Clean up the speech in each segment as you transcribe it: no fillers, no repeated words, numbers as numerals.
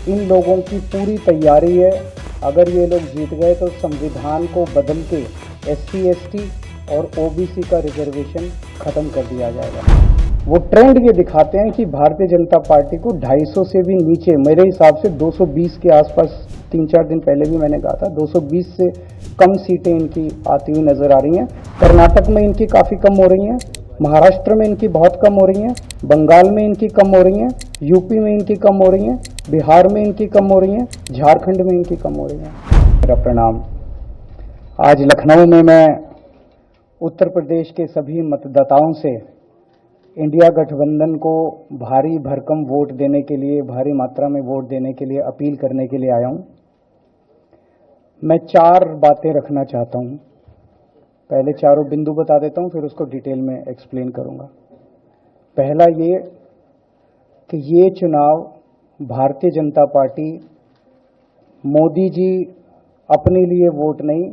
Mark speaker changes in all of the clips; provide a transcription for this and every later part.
Speaker 1: इन लोगों की पूरी तैयारी है। अगर ये लोग जीत गए तो संविधान को बदल के SC ST और OBC का रिजर्वेशन ख़त्म कर दिया जाएगा। वो ट्रेंड ये दिखाते हैं कि भारतीय जनता पार्टी को 250 से भी नीचे, मेरे हिसाब से 220 के आसपास, 3-4 दिन पहले भी मैंने कहा था, 220 से कम सीटें इनकी आती हुई नजर आ रही हैं। कर्नाटक में इनकी काफ़ी कम हो रही हैं, महाराष्ट्र में इनकी बहुत कम हो रही हैं, बंगाल में इनकी कम हो रही हैं, यूपी में इनकी कम हो रही हैं, बिहार में इनकी कम हो रही हैं, झारखंड में इनकी कम हो रही हैं। मेरा प्रणाम। आज लखनऊ में मैं उत्तर प्रदेश के सभी मतदाताओं से इंडिया गठबंधन को भारी भरकम वोट देने के लिए, भारी मात्रा में वोट देने के लिए अपील करने के लिए आया हूं। मैं 4 बातें रखना चाहता हूं। पहले चारों बिंदु बता देता हूं, फिर उसको डिटेल में एक्सप्लेन करूंगा। पहला ये कि ये चुनाव भारतीय जनता पार्टी, मोदी जी अपने लिए वोट नहीं,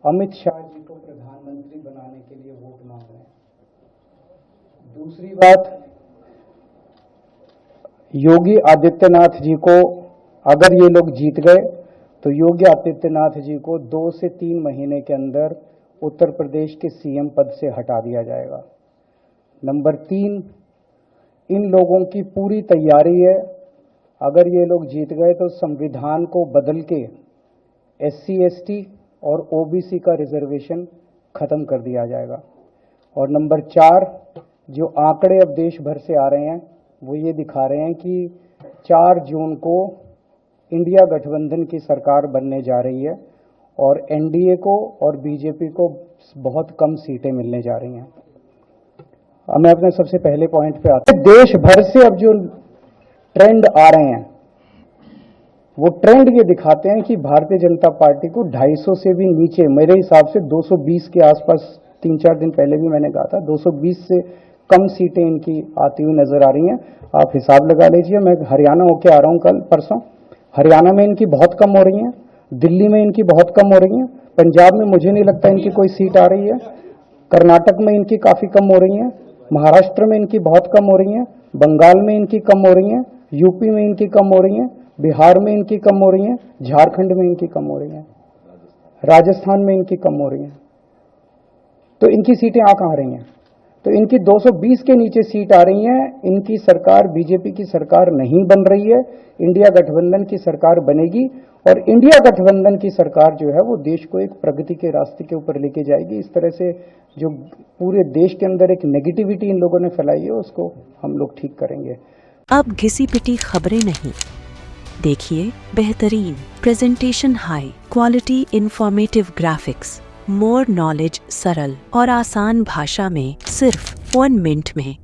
Speaker 1: अमित शाह जी को प्रधानमंत्री बनाने के लिए वोट मांग रहे हैं। दूसरी बात, योगी आदित्यनाथ जी को, अगर ये लोग जीत गए तो योगी आदित्यनाथ जी को 2 से 3 महीने के अंदर उत्तर प्रदेश के CM पद से हटा दिया जाएगा। नंबर 3, इन लोगों की पूरी तैयारी है। अगर ये लोग जीत गए तो संविधान को बदल के SC ST और OBC का रिजर्वेशन खत्म कर दिया जाएगा। और नंबर 4, जो आंकड़े अब देश भर से आ रहे हैं वो ये दिखा रहे हैं कि 4 जून को इंडिया गठबंधन की सरकार बनने जा रही है और NDA को और BJP को बहुत कम सीटें मिलने जा रही हैं। अब मैं अपने सबसे पहले पॉइंट पे आता हूं। देश भर से अब जो ट्रेंड आ रहे हैं वो ट्रेंड ये दिखाते हैं कि भारतीय जनता पार्टी को 250 से भी नीचे, मेरे हिसाब से 220 के आसपास, 3-4 दिन पहले भी मैंने कहा था, 220 से कम सीटें इनकी आती हुई नजर आ रही हैं। आप हिसाब लगा लीजिए। मैं हरियाणा होके आ रहा हूं कल परसों, हरियाणा में इनकी बहुत कम हो रही हैं, दिल्ली में इनकी बहुत कम हो रही हैं, पंजाब में मुझे नहीं लगता इनकी कोई सीट आ रही है, कर्नाटक में इनकी काफ़ी कम हो रही हैं, महाराष्ट्र में इनकी बहुत कम हो रही हैं, बंगाल में इनकी कम हो रही हैं, यूपी में इनकी कम हो रही हैं, बिहार में इनकी कम हो रही हैं, झारखंड में इनकी कम हो रही हैं, राजस्थान में इनकी कम हो रही हैं। तो इनकी सीटें आ कहाँ रही हैं? तो इनकी 220 के नीचे सीट आ रही हैं। इनकी सरकार, BJP की सरकार नहीं बन रही है, इंडिया गठबंधन की सरकार बनेगी और इंडिया गठबंधन की सरकार जो है वो देश को एक प्रगति के रास्ते के ऊपर लेके जाएगी। इस तरह से जो पूरे देश के अंदर एक नेगेटिविटी इन लोगों ने फैलाई है उसको हम लोग ठीक करेंगे।
Speaker 2: अब घिसी पिटी खबरें नहीं, देखिए बेहतरीन presentation, high quality informative graphics, more knowledge, सरल और आसान भाषा में सिर्फ 1 मिनट में।